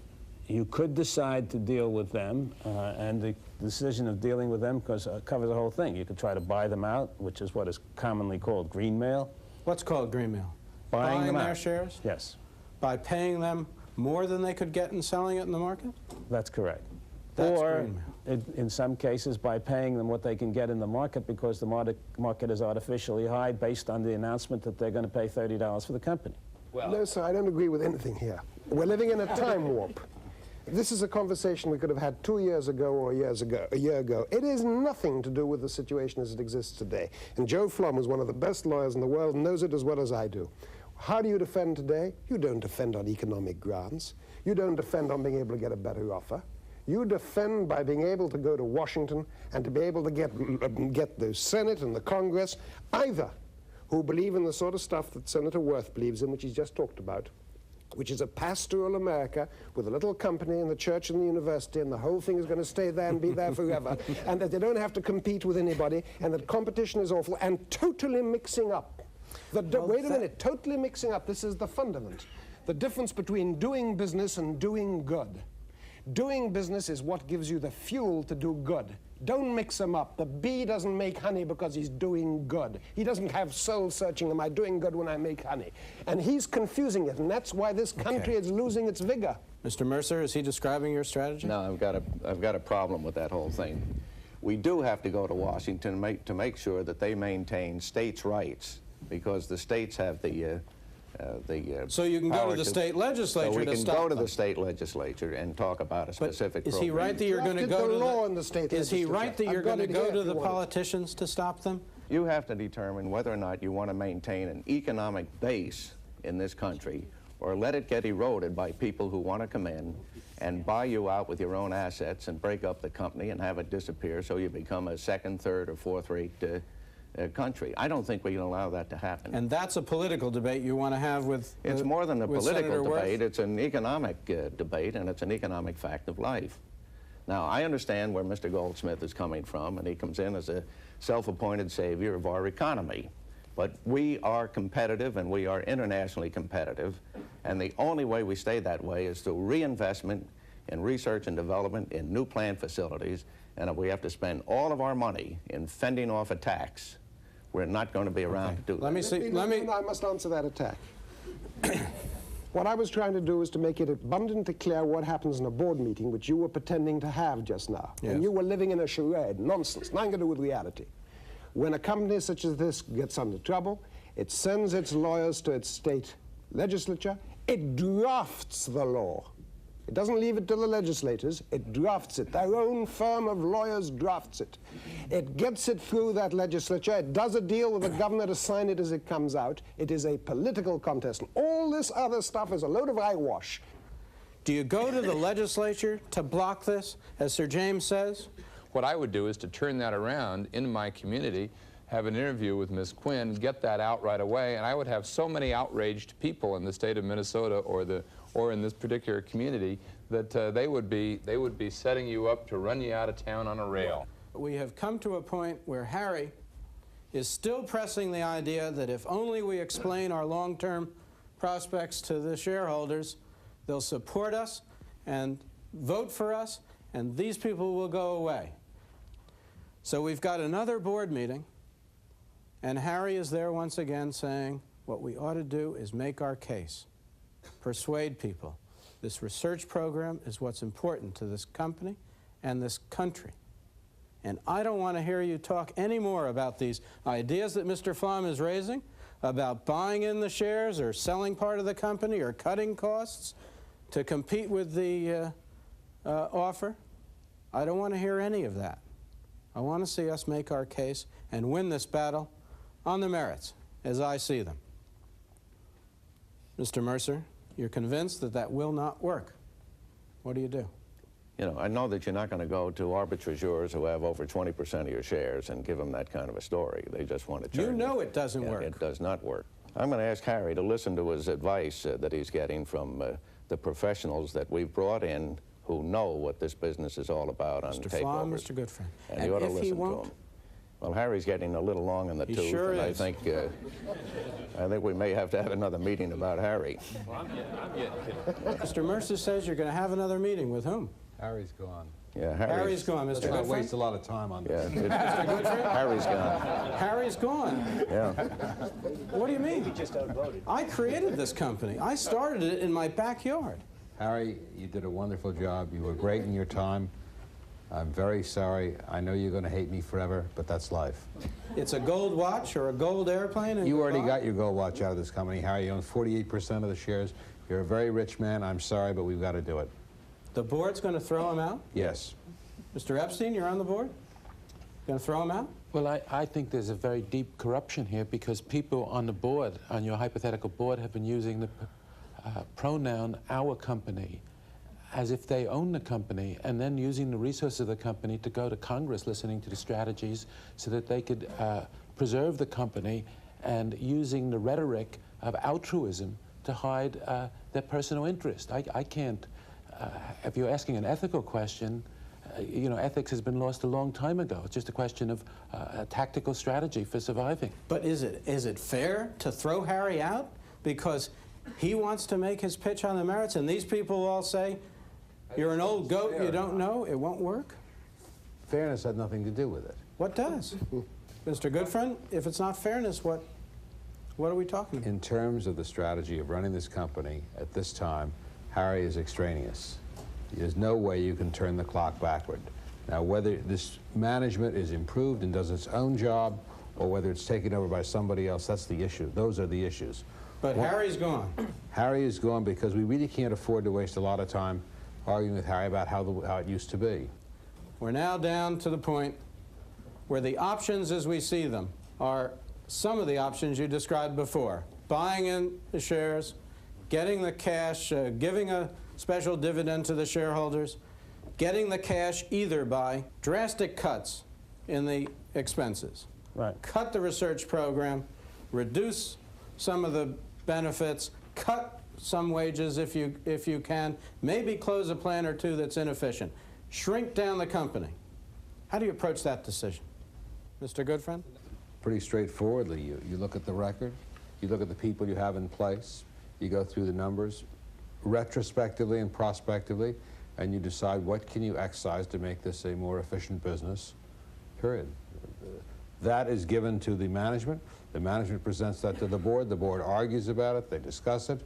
You could decide to deal with them, and the decision of dealing with them covers the whole thing. You could try to buy them out, which is what is commonly called greenmail. What's called greenmail? Buying them their out. shares? Yes. By paying them more than they could get and selling it in the market? That's correct. That's or, greenmail. in some cases, by paying them what they can get in the market because the market is artificially high based on the announcement that they're going to pay $30 for the company. Well, no, sir, I don't agree with anything here. We're living in a time warp. This is a conversation we could have had 2 years ago or a year ago. It is nothing to do with the situation as it exists today. And Joe Flom is one of the best lawyers in the world and knows it as well as I do. How do you defend today? You don't defend on economic grounds. You don't defend on being able to get a better offer. You defend by being able to go to Washington and to be able to get the Senate and the Congress, either who believe in the sort of stuff that Senator Worth believes in, which he's just talked about, which is a pastoral America with a little company and the church and the university, and the whole thing is going to stay there and be there forever, and that they don't have to compete with anybody, and that competition is awful, and totally mixing up. Wait a minute, totally mixing up. This is the fundament. The difference between doing business and doing good. Doing business is what gives you the fuel to do good. Don't mix them up. The bee doesn't make honey because he's doing good. He doesn't have soul searching, am I doing good when I make honey? And he's confusing it, and that's why this country is losing its vigor. Mr. Mercer, is he describing your strategy? No, I've got a problem with that whole thing. We do have to go to Washington to make sure that they maintain states' rights, because the states have the so you can go to the state legislature so we to can stop go to them. the state legislature and talk about a specific Is program. he right that you're going to go to law in the state Is he right that you're going to go to the politicians politicians to stop them? You have to determine whether or not you want to maintain an economic base in this country, or let it get eroded by people who want to come in and buy you out with your own assets and break up the company and have it disappear so you become a second, third, or fourth-rate country. I don't think we can allow that to happen. And that's a political debate you want to have with It's more than a political Senator Worth? debate. It's an economic debate, and it's an economic fact of life. Now, I understand where Mr. Goldsmith is coming from, and he comes in as a self-appointed savior of our economy. But we are competitive, and we are internationally competitive, and the only way we stay that way is through reinvestment in research and development in new plant facilities. And if we have to spend all of our money in fending off attacks, we're not going to be around to do that. I must answer that attack. What I was trying to do is to make it abundantly clear what happens in a board meeting, which you were pretending to have just now. Yes. And you were living in a charade, nonsense, nothing to do with reality. When a company such as this gets under trouble, it sends its lawyers to its state legislature, it drafts the law. It doesn't leave it to the legislators, it drafts it. Their own firm of lawyers drafts it. It gets it through that legislature, it does a deal with the governor to sign it as it comes out. It is a political contest. And all this other stuff is a load of eyewash. Do you go to the legislature to block this, as Sir James says? What I would do is to turn that around in my community, have an interview with Ms. Quinn, get that out right away, and I would have so many outraged people in the state of Minnesota or in this particular community that they would be setting you up to run you out of town on a rail. We have come to a point where Harry is still pressing the idea that if only we explain our long-term prospects to the shareholders, they'll support us and vote for us, and these people will go away. So we've got another board meeting, and Harry is there once again saying, what we ought to do is make our case, persuade people. This research program is what's important to this company and this country. And I don't want to hear you talk anymore about these ideas that Mr. Flom is raising, about buying in the shares or selling part of the company or cutting costs to compete with the offer. I don't want to hear any of that. I want to see us make our case and win this battle on the merits, as I see them. Mr. Mercer, you're convinced that that will not work. What do you do? You know, I know that you're not going to go to arbitrageurs who have over 20% of your shares and give them that kind of a story. They just want to You know it doesn't work. It does not work. I'm going to ask Harry to listen to his advice that he's getting from the professionals that we've brought in who know what this business is all about on Mr. takeovers. Flom, Mr. Goodfriend. And you ought to listen to them. Well, Harry's getting a little long in the tooth, sure and is. I think we may have to have another meeting about Harry. Well, I'm getting Mr. Mercer says you're going to have another meeting with whom? Harry's gone. Yeah, Harry's gone, Mr. Let's not Goodfriend. waste a lot of time on this. Yeah, Mr. Goodfriend? Harry's gone. Harry's gone. Yeah. What do you mean? He just outvoted. I created this company. I started it in my backyard. Harry, you did a wonderful job. You were great in your time. I'm very sorry. I know you're going to hate me forever, but that's life. It's a gold watch or a gold airplane. And You already got your gold watch out of this company, Harry. You own 48% of the shares. You're a very rich man. I'm sorry, but we've got to do it. The board's going to throw him out? Yes. Mr. Epstein, you're on the board? Going to throw him out? Well, I think there's a very deep corruption here because people on the board, on your hypothetical board, have been using the pronoun our company as if they own the company, and then using the resources of the company to go to Congress listening to the strategies so that they could preserve the company, and using the rhetoric of altruism to hide their personal interest. I can't, if you're asking an ethical question, you know, ethics has been lost a long time ago. It's just a question of a tactical strategy for surviving. But is it fair to throw Harry out because he wants to make his pitch on the merits, and these people all say, you're an old goat, you don't know, it won't work? Fairness had nothing to do with it. What does? Mr. Goodfriend, if it's not fairness, what are we talking about? In terms of the strategy of running this company at this time, Harry is extraneous. There's no way you can turn the clock backward. Now, whether this management is improved and does its own job, or whether it's taken over by somebody else, that's the issue. Those are the issues. But Harry's gone. Harry is gone because we really can't afford to waste a lot of time arguing with Harry about how it used to be. We're now down to the point where the options as we see them are some of the options you described before. Buying in the shares, getting the cash, giving a special dividend to the shareholders, getting the cash either by drastic cuts in the expenses. Right. Cut the research program, reduce some of the benefits, cut some wages if you can, maybe close a plant or two that's inefficient. Shrink down the company. How do you approach that decision? Mr. Goodfriend? Pretty straightforwardly. You look at the record, you look at the people you have in place, you go through the numbers retrospectively and prospectively, and you decide what can you excise to make this a more efficient business, period. That is given to the management. The management presents that to the board argues about it, they discuss it,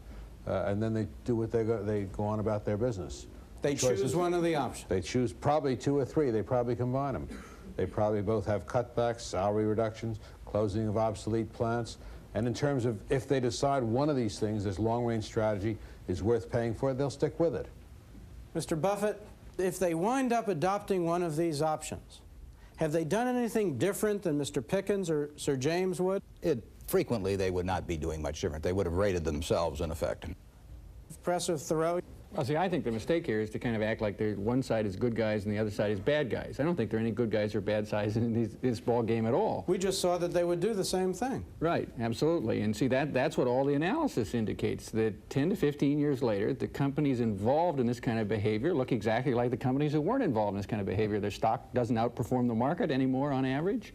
and then they do what they go on about their business. They choose one of the options. They choose probably two or three. They probably combine them. They probably both have cutbacks, salary reductions, closing of obsolete plants. And in terms of if they decide one of these things, this long-range strategy, is worth paying for, they'll stick with it. Mr. Buffett, if they wind up adopting one of these options, have they done anything different than Mr. Pickens or Sir James would? Frequently, they would not be doing much different. They would have rated themselves, in effect. Professor Thoreau? Well, see, I think the mistake here is to kind of act like one side is good guys and the other side is bad guys. I don't think there are any good guys or bad guys in this ball game at all. We just saw that they would do the same thing. Right, absolutely. And see, that's what all the analysis indicates, that 10 to 15 years later, the companies involved in this kind of behavior look exactly like the companies who weren't involved in this kind of behavior. Their stock doesn't outperform the market anymore on average.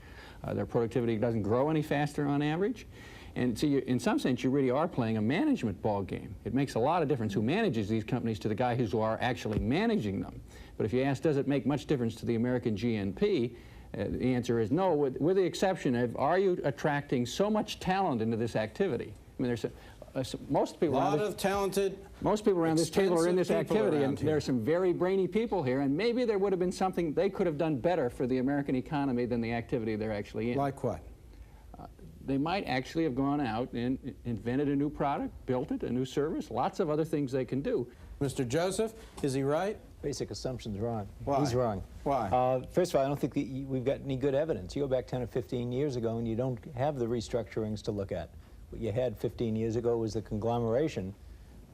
Their productivity doesn't grow any faster on average. And so in some sense, you really are playing a management ball game. It makes a lot of difference who manages these companies to the guy who are actually managing them. But if you ask, does it make much difference to the American GNP, the answer is no, with the exception of, are you attracting so much talent into this activity? I mean, there's most people around this table are in this activity, and there are some very brainy people here, and maybe there would have been something they could have done better for the American economy than the activity they're actually in. Like what? They might actually have gone out and invented a new product, built it, a new service, lots of other things they can do. Mr. Joseph, is he right? Basic assumption's wrong. Why? He's wrong. Why? First of all, I don't think that we've got any good evidence. You go back 10 or 15 years ago and you don't have the restructurings to look at. What you had 15 years ago was the conglomeration,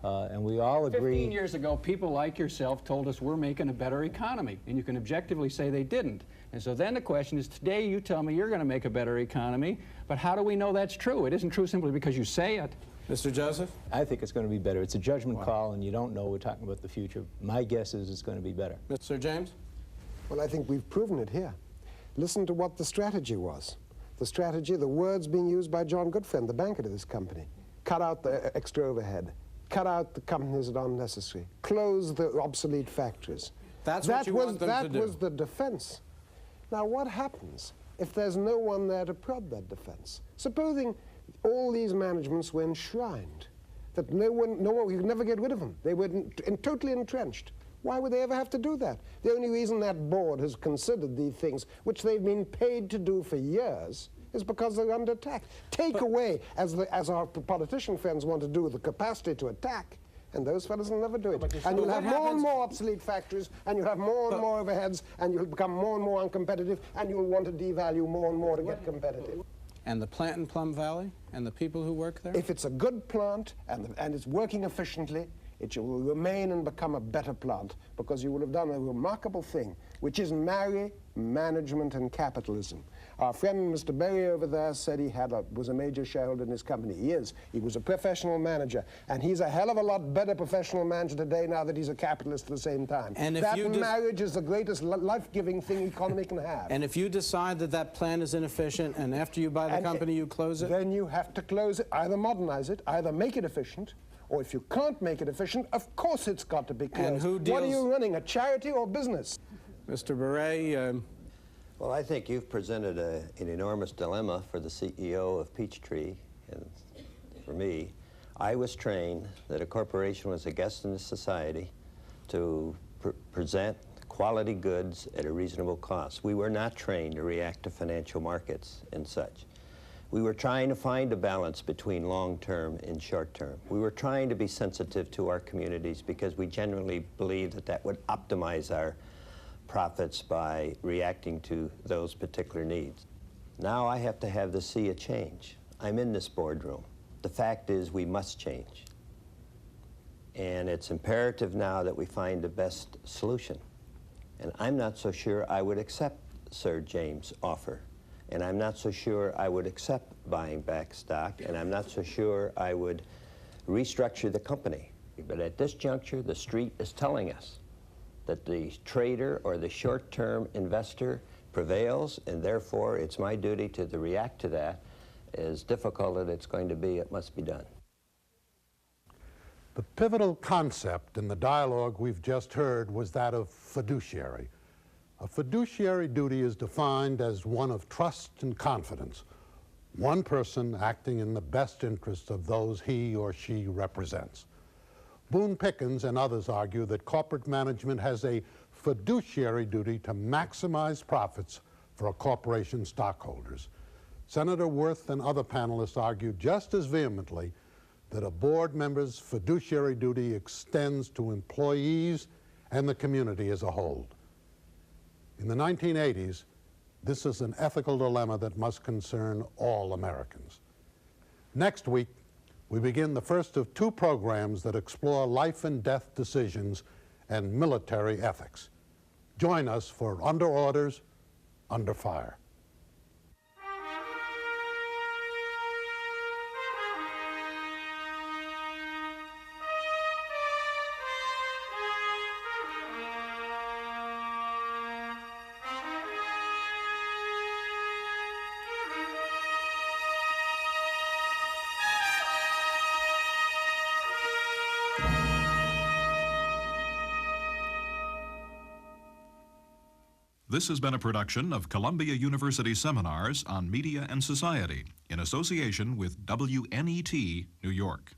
and we all agree. 15 years ago, people like yourself told us we're making a better economy, and you can objectively say they didn't. And so then the question is, today you tell me you're going to make a better economy, but how do we know that's true? It isn't true simply because you say it. Mr. Joseph? I think it's going to be better. It's a judgment call, and you don't know. We're talking about the future. My guess is it's going to be better. Mr. James? Well, I think we've proven it here. Listen to what the strategy was. The strategy, the words being used by John Goodfriend, the banker to this company. Cut out the extra overhead. Cut out the companies that are unnecessary. Close the obsolete factories. That's what you want them to do. That was the defense. Now, what happens if there's no one there to prod that defense? Supposing all these managements were enshrined, that no one, you could never get rid of them. They were totally entrenched. Why would they ever have to do that? The only reason that board has considered these things, which they've been paid to do for years, is because they're under attack. Take away, as our politician friends want to do, the capacity to attack, and those fellows will never do it. And you'll have more and more obsolete factories, and you'll have more and more overheads, and you'll become more and more uncompetitive, and you'll want to devalue more and more to get competitive. And the plant in Plum Valley, and the people who work there? If it's a good plant, and it's working efficiently, it will remain and become a better plant, because you will have done a remarkable thing, which is marry management and capitalism. Our friend Mr. Berry over there said he was a major shareholder in his company. He is. He was a professional manager, and he's a hell of a lot better professional manager today now that he's a capitalist at the same time. And that marriage is the greatest life-giving thing economy can have. And if you decide that that plant is inefficient, and after you buy the company you close it? Then you have to close it, either modernize it, either make it efficient, or if you can't make it efficient, of course it's got to be closed. And who deals... What are you running, a charity or business? Mr. Beret, well, I think you've presented an enormous dilemma for the CEO of Peachtree, and for me. I was trained that a corporation was a guest in the society to present quality goods at a reasonable cost. We were not trained to react to financial markets and such. We were trying to find a balance between long-term and short-term. We were trying to be sensitive to our communities because we genuinely believed that that would optimize our profits by reacting to those particular needs. Now I have to have the sea a change. I'm in this boardroom. The fact is we must change. And it's imperative now that we find the best solution. And I'm not so sure I would accept Sir James' offer. And I'm not so sure I would accept buying back stock, and I'm not so sure I would restructure the company. But at this juncture, the street is telling us that the trader or the short-term investor prevails, and therefore it's my duty to react to that. As difficult as it's going to be, it must be done. The pivotal concept in the dialogue we've just heard was that of fiduciary. A fiduciary duty is defined as one of trust and confidence, one person acting in the best interest of those he or she represents. Boone Pickens and others argue that corporate management has a fiduciary duty to maximize profits for a corporation's stockholders. Senator Wirth and other panelists argued just as vehemently that a board member's fiduciary duty extends to employees and the community as a whole. In the 1980s, this is an ethical dilemma that must concern all Americans. Next week, we begin the first of two programs that explore life and death decisions and military ethics. Join us for Under Orders, Under Fire. This has been a production of Columbia University Seminars on Media and Society in association with WNET, New York.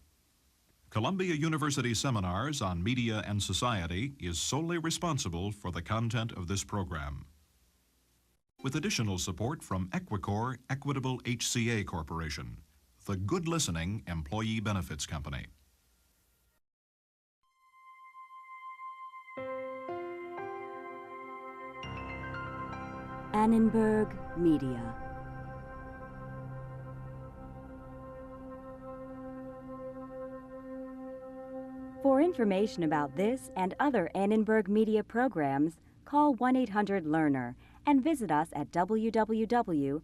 Columbia University Seminars on Media and Society is solely responsible for the content of this program. With additional support from Equicor Equitable HCA Corporation, the Good Listening Employee Benefits Company. Annenberg Media. For information about this and other Annenberg Media programs, call 1-800-LEARNER and visit us at www.learner.org.